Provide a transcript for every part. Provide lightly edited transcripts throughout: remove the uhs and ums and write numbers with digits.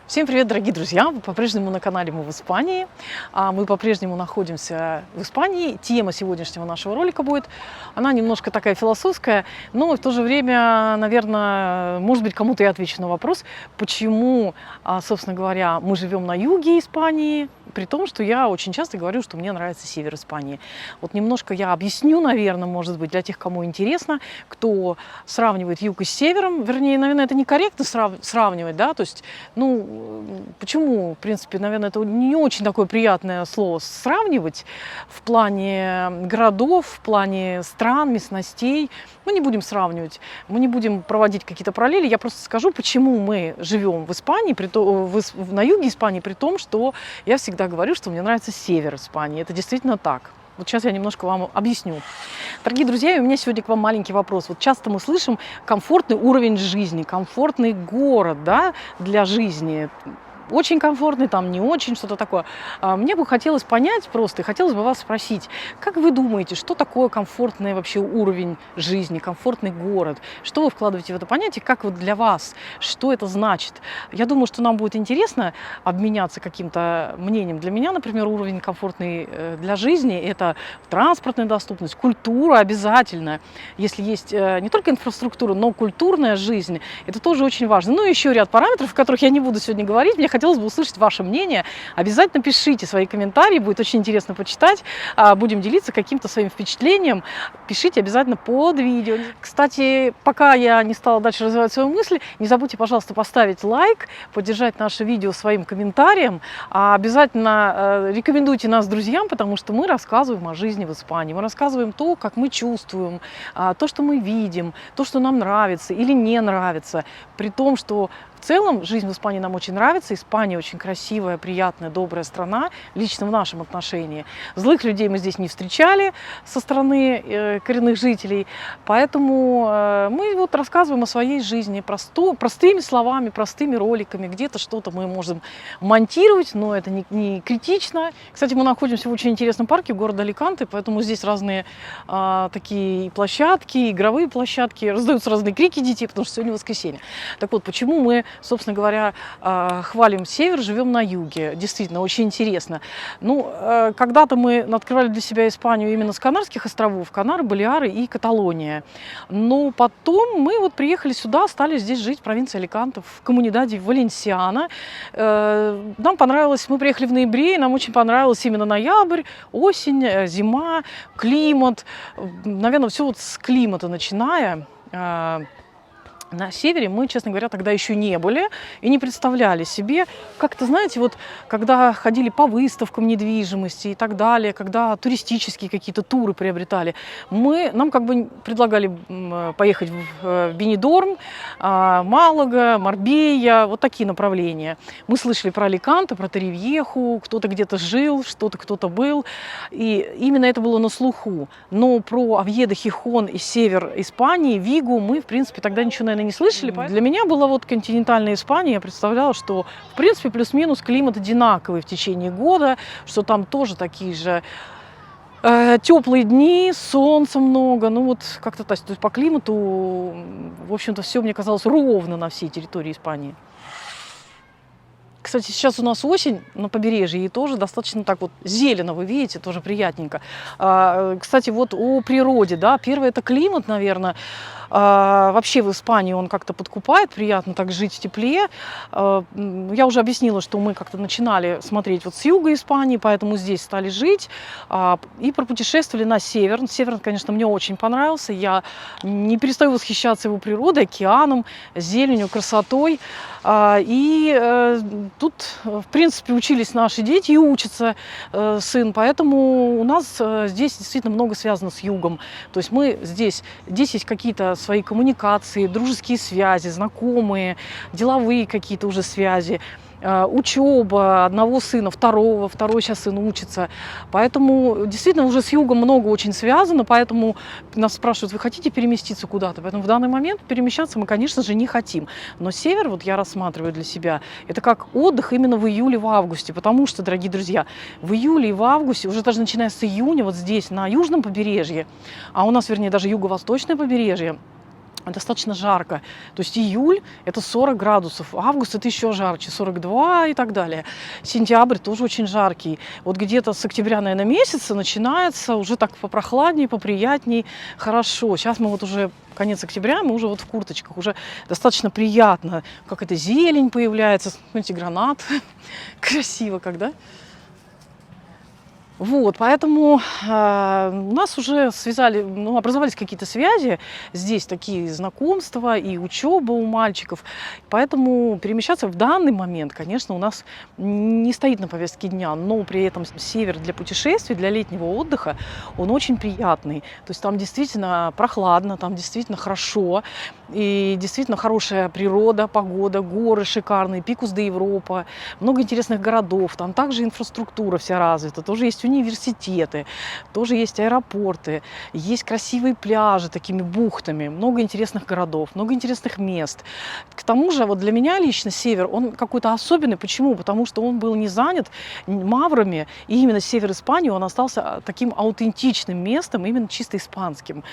Всем привет, дорогие друзья! Вы по-прежнему на канале «Мы в Испании». Мы по-прежнему находимся в Испании. Тема сегодняшнего нашего ролика будет, она немножко такая философская, но в то же время, наверное, может быть, кому-то я отвечу на вопрос, почему, собственно говоря, мы живем на юге Испании, при том, что я очень часто говорю, что мне нравится север Испании. Вот немножко я объясню, наверное, может быть, для тех, кому интересно, кто сравнивает юг с севером, вернее, наверное, это некорректно сравнивать, да, то есть, почему, в принципе, наверное, это не очень такое приятное слово сравнивать в плане городов, в плане стран, местностей. Мы не будем сравнивать, мы не будем проводить какие-то параллели. Я просто скажу, почему мы живем в Испании, на юге Испании, при том, что я всегда говорю, что мне нравится север Испании. Это действительно так. Вот сейчас я немножко вам объясню. Дорогие друзья, у меня сегодня к вам маленький вопрос. Вот часто мы слышим комфортный уровень жизни, комфортный город, да, для жизни. Очень комфортный, там не очень, что-то такое. Мне бы хотелось понять просто, и хотелось бы вас спросить, как вы думаете, что такое комфортный вообще уровень жизни, комфортный город? Что вы вкладываете в это понятие, как вот для вас, что это значит? Я думаю, что нам будет интересно обменяться каким-то мнением. Для меня, например, уровень комфортный для жизни – это транспортная доступность, культура обязательно. Если есть не только инфраструктура, но культурная жизнь, это тоже очень важно. Ну и еще ряд параметров, о которых я не буду сегодня говорить. Мне хотелось бы услышать ваше мнение. Обязательно пишите свои комментарии, будет очень интересно почитать. Будем делиться каким-то своим впечатлением. Пишите обязательно под видео. Кстати, пока я не стала дальше развивать свою мысль, не забудьте, пожалуйста, поставить лайк, поддержать наше видео своим комментарием. Обязательно рекомендуйте нас друзьям, потому что мы рассказываем о жизни в Испании. Мы рассказываем то, как мы чувствуем, то, что мы видим, то, что нам нравится или не нравится. При том, что в целом жизнь в Испании нам очень нравится. Испания очень красивая, приятная, добрая страна, лично в нашем отношении. Злых людей мы здесь не встречали со стороны коренных жителей, поэтому мы вот рассказываем о своей жизни простыми словами, простыми роликами. Где-то что-то мы можем монтировать, но это не критично. Кстати, мы находимся в очень интересном парке города Аликанте, поэтому здесь разные такие площадки, игровые площадки, раздаются разные крики детей, потому что сегодня воскресенье. Так вот, почему мы, собственно говоря, хвалим север, живем на юге. Действительно, очень интересно. Когда-то мы открывали для себя Испанию именно с Канарских островов, Канары, Балеары и Каталония. Но потом мы вот приехали сюда, стали здесь жить в провинции Аликанте, в коммунидаде Валенсиана. Нам понравилось, мы приехали в ноябре, и нам очень понравилось именно ноябрь, осень, зима, климат. Наверное, все вот с климата начиная. На севере мы, честно говоря, тогда еще не были и не представляли себе, как-то, знаете, вот когда ходили по выставкам недвижимости и так далее, когда туристические какие-то туры приобретали, нам как бы предлагали поехать в Бенидорм, Малага, Марбейя, вот такие направления. Мы слышали про Аликанте, про Торревьеху, кто-то где-то жил, кто-то был, и именно это было на слуху. Но про Овьедо, Хихон и север Испании, Вигу мы, в принципе, тогда ничего, наверное, не слышали. Для меня была вот континентальная Испания. Я представляла, что, в принципе, плюс-минус климат одинаковый в течение года, что там тоже такие же теплые дни, солнца много. Ну вот как-то так. То есть по климату, в общем-то, все мне казалось ровно на всей территории Испании. Кстати, сейчас у нас осень на побережье, и тоже достаточно так вот зелено, вы видите, тоже приятненько. Кстати, вот о природе, да, первое – это климат, наверное. Вообще в Испании он как-то подкупает, приятно так жить в тепле. Я уже объяснила, что мы как-то начинали смотреть вот с юга Испании, поэтому здесь стали жить и пропутешествовали на север. Север, конечно, мне очень понравился. Я не перестаю восхищаться его природой, океаном, зеленью, красотой. И тут, в принципе, учились наши дети и учится сын, поэтому у нас здесь действительно много связано с югом. То есть здесь есть какие-то свои коммуникации, дружеские связи, знакомые, деловые какие-то уже связи. Учеба одного сына, второй сейчас сын учится. Поэтому действительно уже с югом много очень связано, поэтому нас спрашивают, вы хотите переместиться куда-то? Поэтому в данный момент перемещаться мы, конечно же, не хотим. Но север, вот я рассматриваю для себя, это как отдых именно в июле, в августе, потому что, дорогие друзья, в июле и в августе, уже даже начиная с июня, вот здесь, на южном побережье, а у нас, вернее, даже юго-восточное побережье, достаточно жарко. То есть июль – это 40 градусов, август – это еще жарче, 42 и так далее. Сентябрь тоже очень жаркий. Вот где-то с октября, наверное, месяца начинается уже так попрохладнее, поприятней, хорошо. Сейчас мы вот уже конец октября, мы уже вот в курточках, уже достаточно приятно, как эта зелень появляется, смотрите, гранат, красиво когда. Вот, поэтому у нас уже образовались какие-то связи, здесь такие знакомства и учеба у мальчиков. Поэтому перемещаться в данный момент, конечно, у нас не стоит на повестке дня, но при этом север для путешествий, для летнего отдыха, он очень приятный. То есть там действительно прохладно, там действительно хорошо, и действительно хорошая природа, погода, горы шикарные, Пикус де Европа, много интересных городов, там также инфраструктура вся развита, тоже есть университеты, тоже есть аэропорты, есть красивые пляжи такими бухтами, много интересных городов, много интересных мест. К тому же вот для меня лично север, он какой-то особенный. Почему? Потому что он был не занят маврами, и именно север Испании, он остался таким аутентичным местом, именно чисто испанским.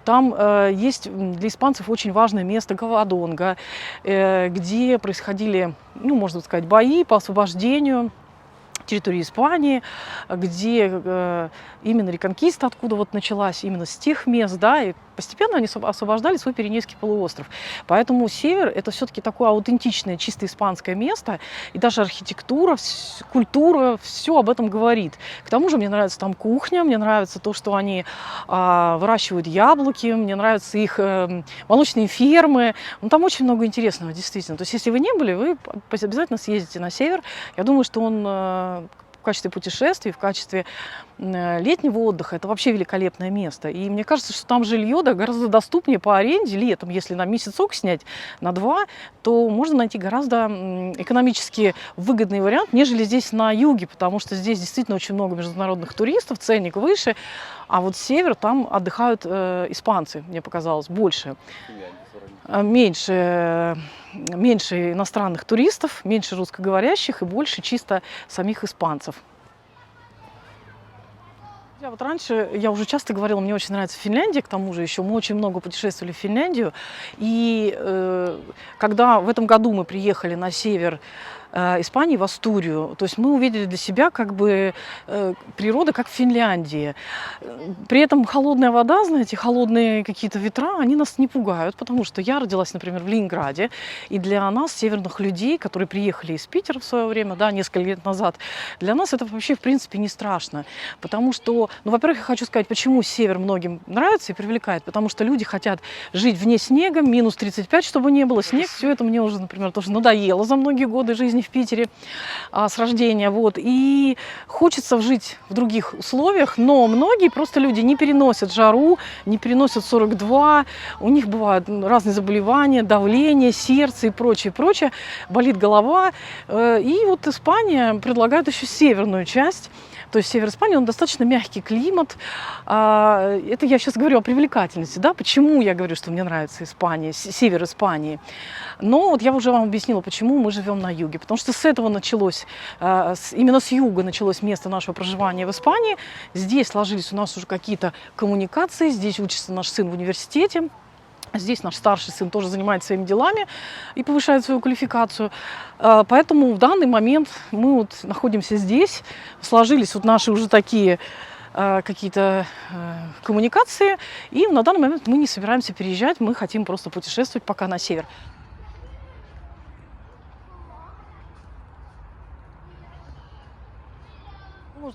Там есть для испанцев очень важное место Ковадонга, где происходили, можно сказать, бои по освобождению территории Испании, где именно реконкиста, откуда вот началась, именно с тех мест, да, и постепенно они освобождали свой Пиренейский полуостров. Поэтому север – это все-таки такое аутентичное, чисто испанское место, и даже архитектура, культура, все об этом говорит. К тому же мне нравится там кухня, мне нравится то, что они выращивают яблоки, мне нравятся их молочные фермы. Там очень много интересного, действительно. То есть если вы не были, вы обязательно съездите на север. Я думаю, что он в качестве путешествий, в качестве летнего отдыха это вообще великолепное место. И мне кажется, что там жилье гораздо доступнее по аренде летом. Если на месяцок снять, на 2, то можно найти гораздо экономически выгодный вариант, нежели здесь на юге, потому что здесь действительно очень много международных туристов, ценник выше. А вот север, там отдыхают испанцы, мне показалось, больше. Меньше иностранных туристов, меньше русскоговорящих и больше чисто самих испанцев. Вот раньше я уже часто говорила, мне очень нравится Финляндия, к тому же еще мы очень много путешествовали в Финляндию. И когда в этом году мы приехали на север Испании, в Астурию, то есть мы увидели для себя как бы природа, как в Финляндии. При этом холодная вода, знаете, холодные какие-то ветра, они нас не пугают, потому что я родилась, например, в Ленинграде, и для нас, северных людей, которые приехали из Питера в свое время, да, несколько лет назад, для нас это вообще, в принципе, не страшно, потому что, во-первых, я хочу сказать, почему север многим нравится и привлекает, потому что люди хотят жить вне снега, минус 35, чтобы не было снег, все это мне уже, например, тоже надоело за многие годы жизни в Питере с рождения, вот, и хочется жить в других условиях, но многие просто люди не переносят жару, не переносят 42, у них бывают разные заболевания, давление, сердце и прочее, прочее, болит голова, и вот Испания предлагает еще северную часть. То есть север Испании, он достаточно мягкий климат. Это я сейчас говорю о привлекательности, да, почему я говорю, что мне нравится Испания, север Испании. Но вот я уже вам объяснила, почему мы живем на юге. Потому что с этого началось, именно с юга началось место нашего проживания в Испании. Здесь сложились у нас уже какие-то коммуникации, здесь учится наш сын в университете. Здесь наш старший сын тоже занимается своими делами и повышает свою квалификацию. Поэтому в данный момент мы вот находимся здесь. Сложились вот наши уже такие какие-то коммуникации. И на данный момент мы не собираемся переезжать, мы хотим просто путешествовать пока на север.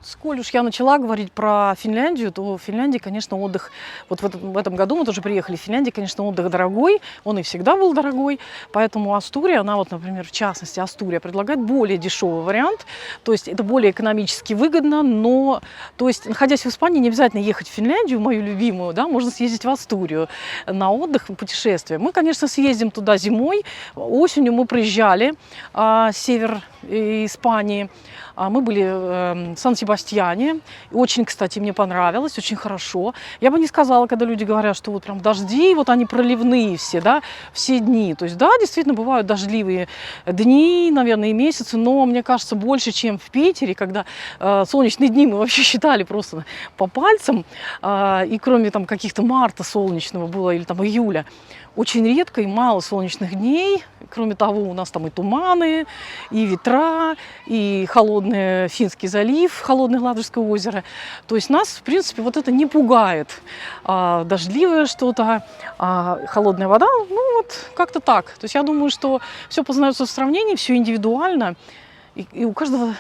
Сколь уж я начала говорить про Финляндию, то в Финляндии, конечно, отдых, вот в этом году мы тоже приехали в Финляндию, конечно, отдых дорогой, он и всегда был дорогой, поэтому Астурия, она вот, например, в частности, Астурия предлагает более дешевый вариант, то есть это более экономически выгодно, но, то есть, находясь в Испании, не обязательно ехать в Финляндию, мою любимую, да, можно съездить в Астурию на отдых, путешествие. Мы, конечно, съездим туда зимой, осенью мы проезжали север Испании, мы были в Сан-Себастьяне. Очень, кстати, мне понравилось, очень хорошо. Я бы не сказала, когда люди говорят, что вот прям дожди, вот они проливные все, да, все дни. То есть, да, действительно, бывают дождливые дни, наверное, и месяцы, но, мне кажется, больше, чем в Питере, когда солнечные дни мы вообще считали просто по пальцам. И кроме там каких-то марта солнечного было или там июля, очень редко и мало солнечных дней. Кроме того, у нас там и туманы, и ветра, и холодный Финский залив, холодное Ладожское озеро. То есть нас, в принципе, вот это не пугает. Дождливое что-то, холодная вода, ну вот как-то так. То есть я думаю, что все познается в сравнении, все индивидуально. И у каждого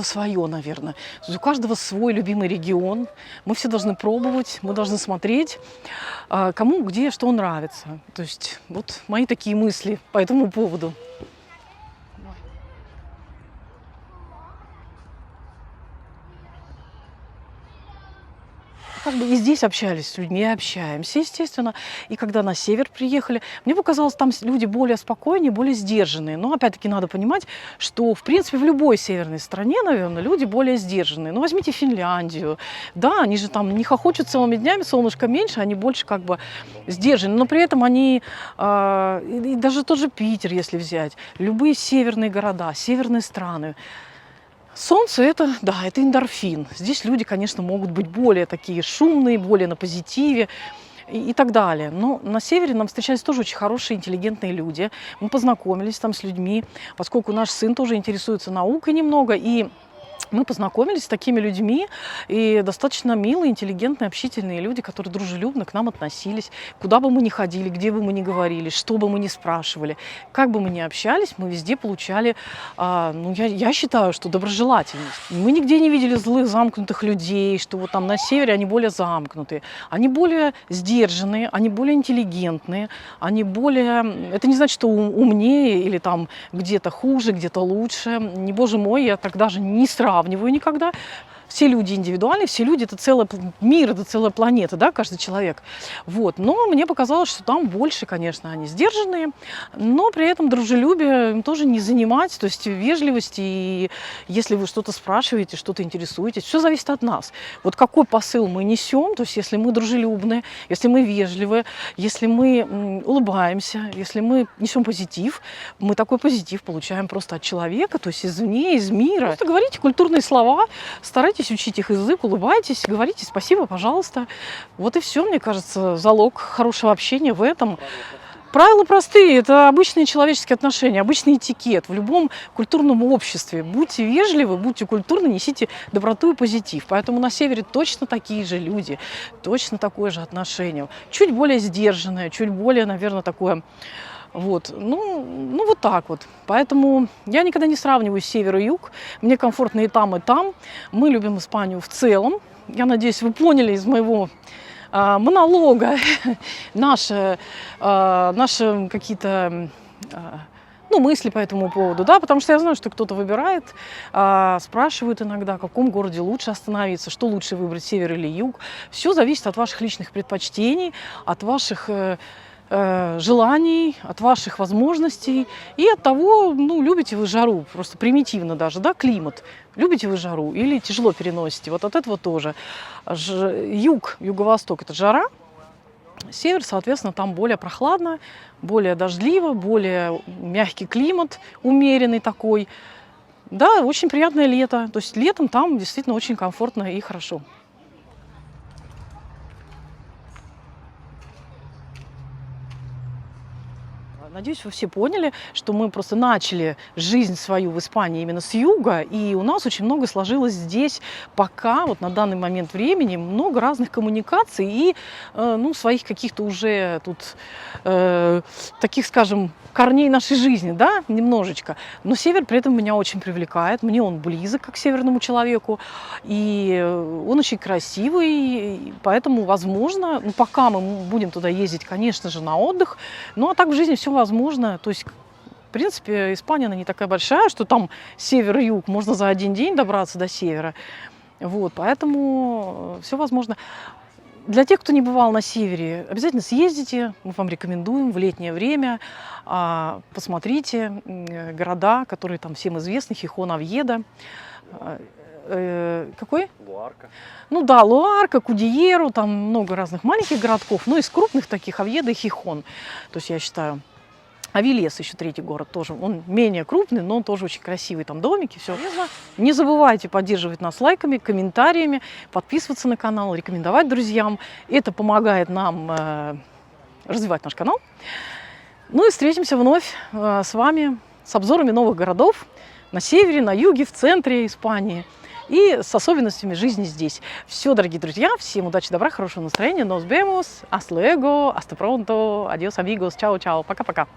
свое, наверное. У каждого свой любимый регион. Мы все должны пробовать, мы должны смотреть, кому где что нравится. То есть вот мои такие мысли по этому поводу. Как бы и здесь общались с людьми, и общаемся, естественно. И когда на север приехали, мне показалось, там люди более спокойнее, более сдержанные. Но опять-таки надо понимать, что, в принципе, в любой северной стране, наверное, люди более сдержанные. Ну, возьмите Финляндию. Да, они же там не хохочут целыми днями, солнышко меньше, они больше как бы сдержаны. Но при этом они, и даже тот же Питер, если взять, любые северные города, северные страны, солнце это, да, это эндорфин. Здесь люди, конечно, могут быть более такие шумные, более на позитиве и так далее. Но на севере нам встречались тоже очень хорошие, интеллигентные люди. Мы познакомились там с людьми, поскольку наш сын тоже интересуется наукой немного, и мы познакомились с такими людьми, и достаточно милые, интеллигентные, общительные люди, которые дружелюбно к нам относились. Куда бы мы ни ходили, где бы мы ни говорили, что бы мы ни спрашивали, как бы мы ни общались, мы везде получали, я считаю, что доброжелательность. Мы нигде не видели злых, замкнутых людей, что вот там на севере они более замкнутые. Они более сдержанные, они более интеллигентные, они более... Это не значит, что умнее или там где-то хуже, где-то лучше. Не, боже мой, я так даже не сравниваю никогда. Все люди индивидуальны, все люди – это целый мир, это целая планета, да, каждый человек. Вот. Но мне показалось, что там больше, конечно, они сдержанные, но при этом дружелюбие им тоже не занимать, то есть вежливость, и если вы что-то спрашиваете, что-то интересуетесь, все зависит от нас. Вот какой посыл мы несем, то есть если мы дружелюбны, если мы вежливы, если мы улыбаемся, если мы несем позитив, мы такой позитив получаем просто от человека, то есть извне, из мира. Просто говорите культурные слова, старайтесь учить их язык, улыбайтесь, говорите спасибо, пожалуйста. Вот и все, мне кажется, залог хорошего общения в этом. Правила простые, это обычные человеческие отношения, обычный этикет в любом культурном обществе. Будьте вежливы, будьте культурны, несите доброту и позитив. Поэтому на севере точно такие же люди, точно такое же отношение. Чуть более сдержанное, чуть более, наверное, такое... Вот, ну вот так вот. Поэтому я никогда не сравниваю север и юг. Мне комфортно и там, и там. Мы любим Испанию в целом. Я надеюсь, вы поняли из моего монолога наши какие-то мысли по этому поводу, да, потому что я знаю, что кто-то выбирает, спрашивают иногда, в каком городе лучше остановиться, что лучше выбрать, север или юг. Все зависит от ваших личных предпочтений, от ваших желаний, от ваших возможностей и от того, любите вы жару, просто примитивно даже, да, климат. Любите вы жару или тяжело переносите? Вот от этого тоже. Юг, юго-восток – это жара, север, соответственно, там более прохладно, более дождливо, более мягкий климат, умеренный такой. Да, очень приятное лето. То есть летом там действительно очень комфортно и хорошо. Надеюсь, вы все поняли, что мы просто начали жизнь свою в Испании именно с юга, и у нас очень много сложилось здесь пока, вот на данный момент времени, много разных коммуникаций и своих каких-то уже тут таких, скажем, корней нашей жизни, да, немножечко. Но север при этом меня очень привлекает, мне он близок как северному человеку, и он очень красивый, поэтому, возможно, пока мы будем туда ездить, конечно же, на отдых, ну а так в жизни все возможно, то есть, в принципе, Испания, она не такая большая, что там север и юг, можно за один день добраться до севера, вот, поэтому все возможно. Для тех, кто не бывал на севере, обязательно съездите, мы вам рекомендуем в летнее время, посмотрите города, которые там всем известны, Хихон, Овьедо. Какой? Луарка. Ну да, Луарка, Кудиеру, там много разных маленьких городков, но из крупных таких Овьедо и Хихон, то есть я считаю. Авилес еще третий город тоже, он менее крупный, но он тоже очень красивый, там домики, все. Не забывайте поддерживать нас лайками, комментариями, подписываться на канал, рекомендовать друзьям. Это помогает нам развивать наш канал. Ну и встретимся вновь с вами с обзорами новых городов на севере, на юге, в центре Испании и с особенностями жизни здесь. Все, дорогие друзья, всем удачи, добра, хорошего настроения. Nos vemos, hasta luego, hasta pronto, adiós amigos, чао-чао, пока-пока.